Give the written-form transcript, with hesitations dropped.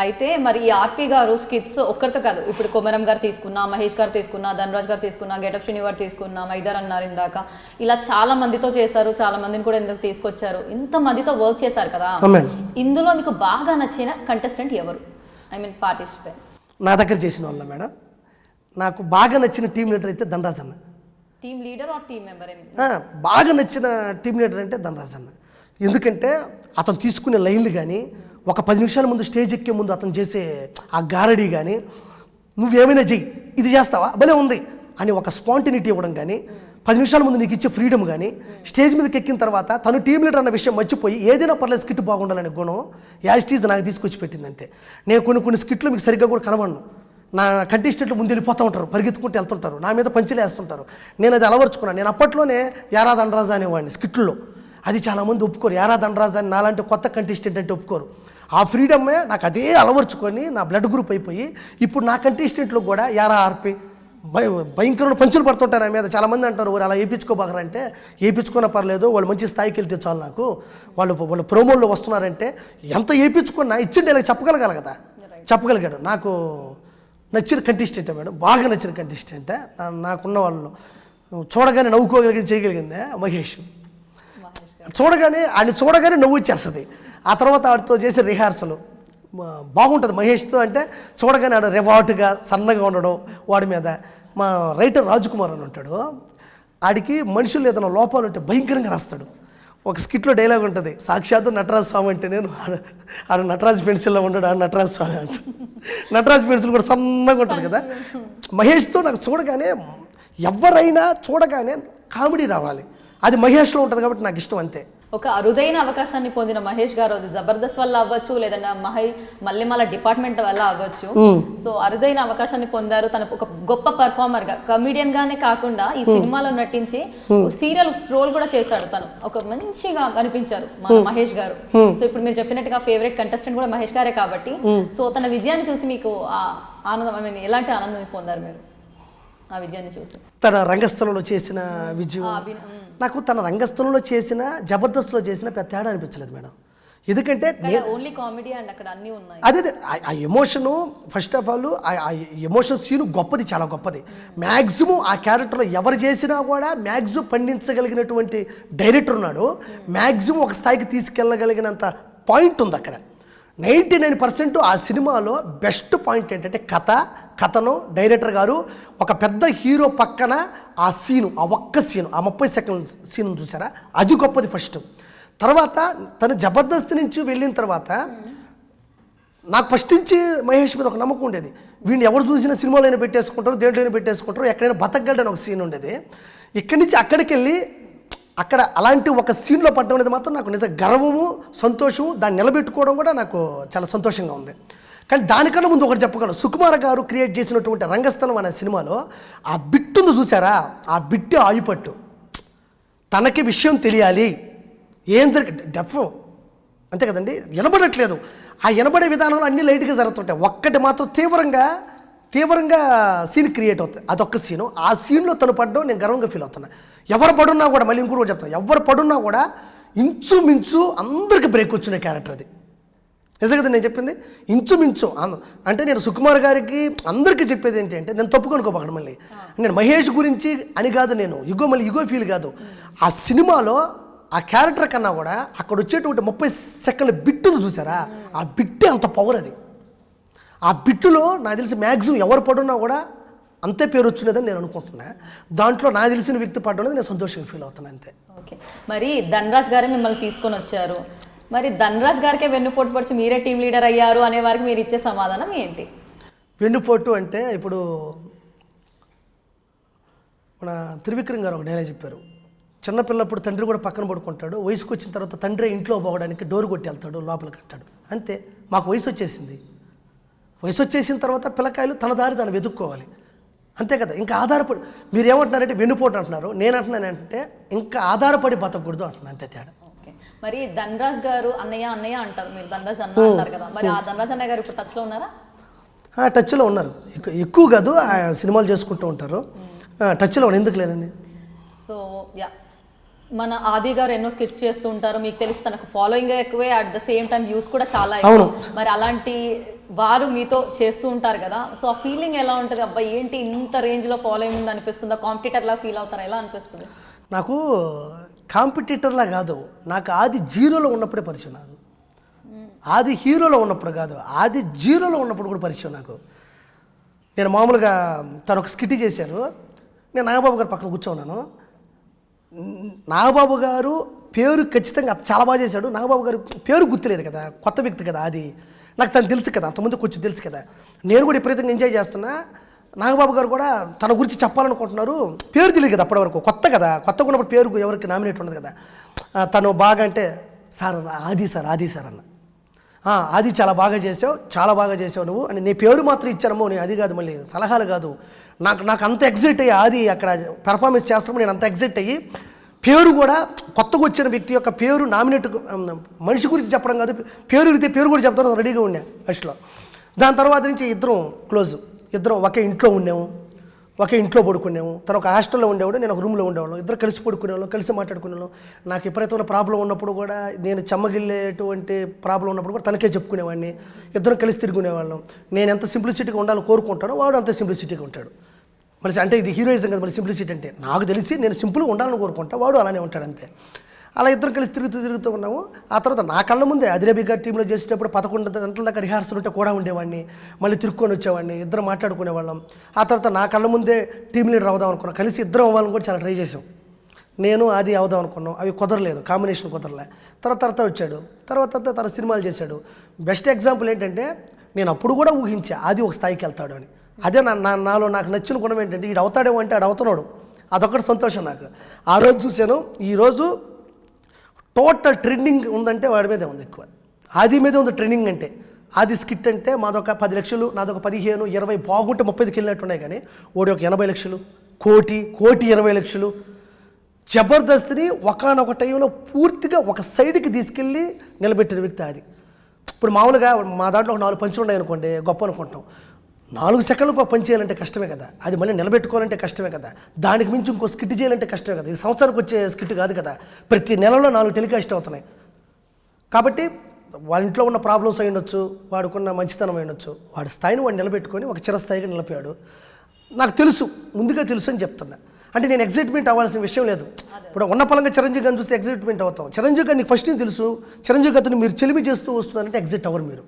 అయితే మరి ఈ ఆర్పి గారు స్కిట్స్ ఒక్కరితో కాదు, ఇప్పుడు కొమరం గారు తీసుకున్నా, మహేష్ గారు తీసుకున్నా, ధనరాజ్ గారు తీసుకున్నా, గెటప్ శ్రీని గారు తీసుకున్నా, మైదార్ అన్నారు ఇందాక, ఇలా చాలా మందితో చేశారు, చాలా మందిని కూడా ఎందుకు తీసుకొచ్చారు, ఇంత మందితో వర్క్ చేశారు కదా. ఇందులో మీకు బాగా నచ్చిన కంటెస్టెంట్ ఎవరు? ఐ మీన్ పార్టిసిపెంట్ నా దగ్గర చేసిన వాళ్ళ మేడం. నాకు బాగా నచ్చిన టీం లీడర్ అయితే ధనరాజ్ అన్న. Team leader or team member? బాగా నచ్చిన టీం లీడర్ అంటే ధనరాజ్ అన్న. ఎందుకంటే అతను తీసుకునే లైన్లు కానీ, ఒక 10 నిమిషాల ముందు స్టేజ్ ఎక్కే ముందు అతను చేసే ఆ గారడీ కానీ, నువ్వేమైనా చెయ్యి, ఇది చేస్తావా, భలే ఉంది అని ఒక స్పాంటినిటీ ఇవ్వడం కానీ, 10 నిమిషాల ముందు నీకు ఇచ్చే ఫ్రీడమ్ కానీ, స్టేజ్ మీదకి ఎక్కిన తర్వాత తను టీం లీడర్ అన్న విషయం మర్చిపోయి ఏదైనా పర్లేదు స్కిట్ బాగుండాలనే గుణం యాజిటీజ్ నాకు తీసుకొచ్చి పెట్టింది అంతే. నేను కొన్ని స్కిట్లు మీకు సరిగ్గా కూడా కనబడను. నా కంటెస్టెంట్లు ముందు వెళ్ళిపోతూ ఉంటారు, పరిగెత్తుకుంటూ వెళ్తుంటారు, నా మీద పంచులు వేస్తుంటారు. నేను అది అలవర్చుకున్నాను. నేను అప్పట్లోనే యారా ధనరాజు అనేవాడిని స్కిట్లో. అది చాలామంది ఒప్పుకోరు, యారా ధనరాజు అని నాలాంటి కొత్త కంటెస్టెంట్ అంటే ఒప్పుకోరు. ఆ ఫ్రీడమే నాకు అదే అలవర్చుకొని నా బ్లడ్ గ్రూప్ అయిపోయి ఇప్పుడు నా కంటెస్టెంట్లు కూడా యారా ఆర్పి భయంకరమైన పంచులు పడుతుంటారు నా మీద. చాలామంది అంటారు వాళ్ళు అలా వేయించుకోబాగరా అంటే, వేయించుకున్నా పర్లేదు, వాళ్ళు మంచి స్థాయికి వెళ్తే చాలు నాకు, వాళ్ళు ప్రోమోల్లో వస్తున్నారంటే ఎంత వేయించుకున్నా ఇచ్చిండే ఇలా చెప్పగలగాలి కదా, చెప్పగలిగాడు. నాకు నచ్చిన కంటెస్టెంటే మేడం, బాగా నచ్చిన కంటెస్టెంటే. నాకున్న వాళ్ళు చూడగానే నవ్వుకోగలిగింది, చేయగలిగిందే మహేష్. చూడగానే నవ్వు వచ్చేస్తుంది. ఆ తర్వాత వాడితో చేసే రిహార్సల్ బాగుంటుంది మహేష్తో. అంటే చూడగానే ఆడు రెవాటుగా సన్నగా ఉండడం, వాడి మీద మా రైటర్ రాజకుమార్ అని ఉంటాడు, ఆడికి మనుషులు ఏదైనా లోపాలు ఉంటే భయంకరంగా రాస్తాడు. ఒక స్కిట్లో డైలాగ్ ఉంటుంది, సాక్షాత్తు నటరాజు స్వామి అంటే నేను, ఆడు నటరాజు పెన్సిల్లో ఉండడు, ఆడు నటరాజు స్వామి అంట. నటరాజు పెన్సిల్ కూడా సన్నగా ఉంటుంది కదా. మహేష్తో నాకు చూడగానే ఎవరైనా చూడగానే కామెడీ రావాలి, అది మహేష్లో ఉంటుంది కాబట్టి నాకు ఇష్టం అంతే. ఒక అరుదైన అవకాశాన్ని పొందిన మహేష్ గారు, అది జబర్దస్త్ వల్ల అవ్వచ్చు, లేదంటే మల్లెమాల డిపార్ట్మెంట్ వల్ల అవ్వచ్చు. సో అరుదైన అవకాశాన్ని పొందారు. తన ఒక గొప్ప పర్ఫార్మర్ గా, కమిడియన్ గానే కాకుండా ఈ సినిమాలో నటించి సీరియల్ రోల్ కూడా చేశాడు. తను ఒక మంచిగా కనిపించారు మహేష్ గారు. సో ఇప్పుడు మీరు చెప్పినట్టుగా ఫేవరెట్ కంటెస్టెంట్ కూడా మహేష్ గారే కాబట్టి, సో తన విజయాన్ని చూసి మీకు ఆనందం, ఎలాంటి ఆనందం పొందారు మీరు ఆ విజయాన్ని చూసి? తన రంగస్థలంలో చేసిన విజయం నాకు, తన రంగస్థలంలో చేసిన, జబర్దస్త్లో చేసిన పెద్ద తేడా అనిపించలేదు మేడం. ఎందుకంటే ఓన్లీ కామెడీ అండ్ అక్కడ అన్నీ ఉన్నాయి. అదే ఆ ఎమోషను, ఫస్ట్ ఆఫ్ ఆల్ ఆ ఎమోషన్ సీను గొప్పది, చాలా గొప్పది. మ్యాక్సిమం ఆ క్యారెక్టర్లో ఎవరు చేసినా కూడా మ్యాక్సిమం పండించగలిగినటువంటి డైరెక్టర్ ఉన్నాడు. మ్యాక్సిమం ఒక స్థాయికి తీసుకెళ్ళగలిగినంత పాయింట్ ఉంది అక్కడ. 99% ఆ సినిమాలో బెస్ట్ పాయింట్ ఏంటంటే కథను, డైరెక్టర్ గారు ఒక పెద్ద హీరో పక్కన ఆ సీను, ఆ ఒక్క సీను, ఆ 30 సెకండ్ సీన్ చూసారా, అది గొప్పది ఫస్ట్. తర్వాత తను జబర్దస్త్ నుంచి వెళ్ళిన తర్వాత నాకు ఫస్ట్ నుంచి మహేష్ మీద ఒక నమ్మకం ఉండేది, వీడిని ఎవరు చూసినా సినిమాలోనే పెట్టేసుకుంటారు, దేంట్లోనే పెట్టేసుకుంటారు, ఎక్కడైనా బతకగలడని ఒక సీన్ ఉండేది. ఇక్కడి నుంచి అక్కడికి వెళ్ళి అక్కడ అలాంటి ఒక సీన్లో పడడం అనేది మాత్రం నాకు నిజంగా గర్వము, సంతోషము, దాన్ని నిలబెట్టుకోవడం కూడా నాకు చాలా సంతోషంగా ఉంది. కానీ దానికన్నా ముందు ఒకటి చెప్పగలను, సుకుమార్ గారు క్రియేట్ చేసినటువంటి రంగస్థలం అనే సినిమాలో ఆ బిట్టుంది చూసారా, ఆ బిట్టు ఆయుపట్టు. తనకి విషయం తెలియాలి, ఏం డెఫ్ అంతే కదండి, వినబడట్లేదు. ఆ వినబడే విధానంలో అన్ని లైట్గా జరుగుతుంటాయి. ఒక్కటి మాత్రం తీవ్రంగా సీన్ క్రియేట్ అవుతుంది, అదొక్క సీను. ఆ సీన్లో తను పడడం నేను గర్వంగా ఫీల్ అవుతున్నా. ఎవరు పడున్నా కూడా, మళ్ళీ ఇంకోటి చెప్తాను, ఎవరు పడున్నా కూడా ఇంచుమించు అందరికి బ్రేక్ వచ్చిన క్యారెక్టర్ అది. నిజంగా నేను చెప్పింది ఇంచుమించు. అంటే నేను సుకుమార్ గారికి అందరికీ చెప్పేది ఏంటంటే, నేను తప్పుకొనుకోబోకండి మళ్ళీ, నేను మహేష్ గురించి అని కాదు, నేను ఇగో ఫీల్ కాదు. ఆ సినిమాలో ఆ క్యారెక్టర్ కన్నా కూడా అక్కడ వచ్చేటువంటి 30 సెకండ్ల బిట్టును చూసారా, ఆ బిట్టే అంత పవర్ అది. ఆ బిట్టులో నాకు తెలిసి మ్యాక్సిమం ఎవరు పడున్నా కూడా అంతే పేరు వచ్చినదని నేను అనుకుంటున్నా. దాంట్లో నాకు తెలిసిన వ్యక్తి పడ్డది నేను సంతోషంగా ఫీల్ అవుతున్నాను అంతే. ఓకే, మరి ధనరాజ్ గారే మిమ్మల్ని తీసుకొని వచ్చారు, మరి ధనరాజ్ గారికే వెన్నుపోటు పడిచి మీరే టీం లీడర్ అయ్యారు అనే వారికి మీరు ఇచ్చే సమాధానం ఏంటి? వెన్నుపోటు అంటే ఇప్పుడు మన త్రివిక్రమ్ గారు ఒక డైలాగ్ చెప్పారు, చిన్నపిల్లప్పుడు తండ్రి కూడా పక్కన పడుకుంటాడు, వయసుకు వచ్చిన తర్వాత తండ్రి ఇంట్లో పోవడానికి డోర్ కొట్టి వెళ్తాడు, లోపలికి అంటాడు. అంతే, మాకు వయసు వచ్చేసిన తర్వాత పిల్లకాయలు తన దారి తను వెతుక్కోవాలి, అంతే కదా. ఇంకా ఆధారపడి, మీరు ఏమంటున్నారంటే వెన్నుపోటు అంటున్నారు, నేను అంటున్నాను ఏంటంటే ఇంకా ఆధారపడి బతకూడదు అంటున్నాను, అంతే తేడా. ఓకే, మరి ధనరాజ్ గారు అన్నయ్య అంటారు, మీరు ధనరాజ్ అన్న అంటారు కదా, మరి ఆ ధనరాజ్ అన్నయ్య గారు ఇప్పుడు టచ్లో ఉన్నారా? టచ్లో ఉన్నారు, ఎక్కువ కాదు, సినిమాలు చేసుకుంటూ ఉంటారు, టచ్లో ఉన్నారు, ఎందుకు లేనండి. సో యా, మన ఆది గారు ఎన్నో స్కిట్స్ చేస్తూ ఉంటారు, మీకు తెలిసి తనకు ఫాలోయింగ్ ఎక్కువే, at the same time views కూడా చాలా ఎక్కువ. మరి అలాంటి వారు మీతో చేస్తూ ఉంటారు కదా, సో ఆ ఫీలింగ్ ఎలా ఉంటుంది? అబ్బాయి ఏంటి ఇంత రేంజ్లో ఫాలోయింగ్ ఉంది అనిపిస్తుందా? కాంపిటీటర్లా ఫీల్ అవుతారా? ఎలా అనిపిస్తుంది? నాకు కాంపిటీటర్లా కాదు, నాకు ఆది జీరోలో ఉన్నప్పుడే పరిచయం. నాకు ఆది హీరోలో ఉన్నప్పుడు కాదు, ఆది జీరోలో ఉన్నప్పుడు కూడా పరిచయం నాకు. నేను మామూలుగా తను ఒక స్కిట్ చేశారు, నేను నాగబాబు గారు పక్కన కూర్చోన్నాను. నాగబాబు గారు పేరు ఖచ్చితంగా చాలా బాగా చేశాడు. నాగబాబు గారు పేరు గుర్తులేదు కదా, కొత్త వ్యక్తి కదా, అది నాకు తను తెలుసు కదా, అంతకుముందు కొంచెం తెలుసు కదా. నేను కూడా విపరీతంగా ఎంజాయ్ చేస్తున్నా. నాగబాబు గారు కూడా తన గురించి చెప్పాలనుకుంటున్నారు, పేరు తెలియదు కదా అప్పటి వరకు, కొత్త కదా, కొత్తగా ఉన్నప్పుడు పేరు ఎవరికి నామినేట్ ఉండదు కదా. తను బాగా అంటే సార్ ఆది సార్ అన్న, అది చాలా బాగా చేసావు నువ్వు అని. నీ పేరు మాత్రం ఇచ్చానమ్మో, నేను అది కాదు, మళ్ళీ సలహాలు కాదు. నాకు అంత ఎగ్జైట్ అయ్యి అది అక్కడ పెర్ఫార్మెన్స్ చేస్తాము, నేను అంత ఎగ్జైట్ అయ్యి పేరు కూడా కొత్తగా వచ్చిన వ్యక్తి యొక్క పేరు నామినేట్, మనిషి గురించి చెప్పడం కాదు, పేరు అడిగితే పేరు కూడా చెప్తాను రెడీగా ఉన్నా ఫస్ట్లో. దాని తర్వాత నుంచి ఇద్దరం క్లోజ్, ఇద్దరం ఒకే ఇంట్లో ఉన్నాము, ఒకే ఇంట్లో పడుకున్నాము. తను ఒక హాస్టల్లో ఉండేవాడు, నేను ఒక రూమ్లో ఉండేవాళ్ళం. ఇద్దరు కలిసి పడుకునేవాళ్ళం, కలిసి మాట్లాడుకునేవాళ్ళం. నాకు విపరీతమైన ప్రాబ్లం ఉన్నప్పుడు కూడా, నేను చెమ్మగిల్లేటువంటి ప్రాబ్లం ఉన్నప్పుడు కూడా తనకే చెప్పుకునేవాడిని. ఇద్దరం కలిసి తిరుగునేవాళ్ళం. నేను ఎంత సింప్లిసిటీగా ఉండాలని కోరుకుంటానో వాడు అంత సింప్లిసిటీగా ఉంటాడు. మరి అంటే ఇది హీరోయిజం కదా, మరి సింప్లిసిటీ అంటే నాకు తెలిసి నేను సింపుల్గా ఉండాలని కోరుకుంటా, వాడు అలానే ఉంటాడు అంతే. అలా ఇద్దరం కలిసి తిరుగుతూ ఉన్నాము. ఆ తర్వాత నా కళ్ళ ముందే అదిరబి గారి టీంలో చేసేటప్పుడు 11 గంటల దాకా రిహార్సల్ ఉంటే కూడా ఉండేవాడిని, మళ్ళీ తిరుక్కొని వచ్చేవాడిని, ఇద్దరం మాట్లాడుకునేవాళ్ళం. ఆ తర్వాత నా కళ్ళ ముందే టీం లీడర్ అవుదాం అనుకున్నాం, కలిసి ఇద్దరం అవ్వాలని కూడా చాలా ట్రై చేసాం. నేను అది అవుదాం అనుకున్నాం, అవి కుదరలేదు, కాంబినేషన్ కుదరలే. తర్వాత వచ్చాడు, తర్వాత తన సినిమాలు చేశాడు. బెస్ట్ ఎగ్జాంపుల్ ఏంటంటే, నేను అప్పుడు కూడా ఊహించా అది ఒక స్థాయికి వెళ్తాడు అని. అదే నాలో నాకు నచ్చిన గుణం ఏంటంటే, ఈడు అవుతాడేమో అంటే ఆడు అవుతున్నాడు, అదొక్కటి సంతోషం నాకు. ఆ రోజు చూశాను. ఈరోజు టోటల్ ట్రెండింగ్ ఉందంటే వాడి మీదే ఉంది ఎక్కువ, ఆది మీదే ఉంది ట్రెండింగ్. అంటే ఆది స్కిట్ అంటే మాదొక 10 లక్షలు, నాదొక 15, 20, బాగుంటే 30కి వెళ్ళినట్టు ఉన్నాయి. కానీ ఓడి ఒక 80 లక్షలు, కోటి 20 లక్షలు. జబర్దస్త్ని ఒకానొక టైంలో పూర్తిగా ఒక సైడ్కి తీసుకెళ్ళి నిలబెట్టిన వ్యక్తి అది. ఇప్పుడు మామూలుగా మా దాంట్లో ఒక 4 పంచులు ఉన్నాయి అనుకోండి, గొప్ప అనుకుంటాం. 4 సెకండ్లకు ఒక పని చేయాలంటే కష్టమే కదా, అది మళ్ళీ నిలబెట్టుకోవాలంటే కష్టమే కదా, దానికి మించి ఇంకో స్కిట్ చేయాలంటే కష్టమే కదా. ఇది సంవత్సరానికి వచ్చే స్కిట్ కాదు కదా, ప్రతి నెలలో 4 టెలికాస్ట్ అవుతున్నాయి. కాబట్టి వాళ్ళ ఇంట్లో ఉన్న ప్రాబ్లమ్స్ అయి ఉండొచ్చు, వాడుకున్న మంచితనం అయి ఉండొచ్చు, వాడి స్థాయిని వాడు నిలబెట్టుకొని ఒక చిరస్థాయిగా నిలిపాడు. నాకు తెలుసు, ముందుగా తెలుసు అని చెప్తున్నా. అంటే నేను ఎగ్జైట్మెంట్ అవ్వాల్సిన విషయం లేదు. ఇప్పుడు ఉన్న పలంగా చిరంజీవి గారిని చూస్తే ఎగ్జైట్మెంట్ అవుతాం. చిరంజీవి గారిని ఫస్ట్ తెలుసు, చిరంజీవి గారిని మీరు చెలిమి చేస్తూ వస్తున్నారంటే ఎగ్జైట్ అవ్వరు మీరు.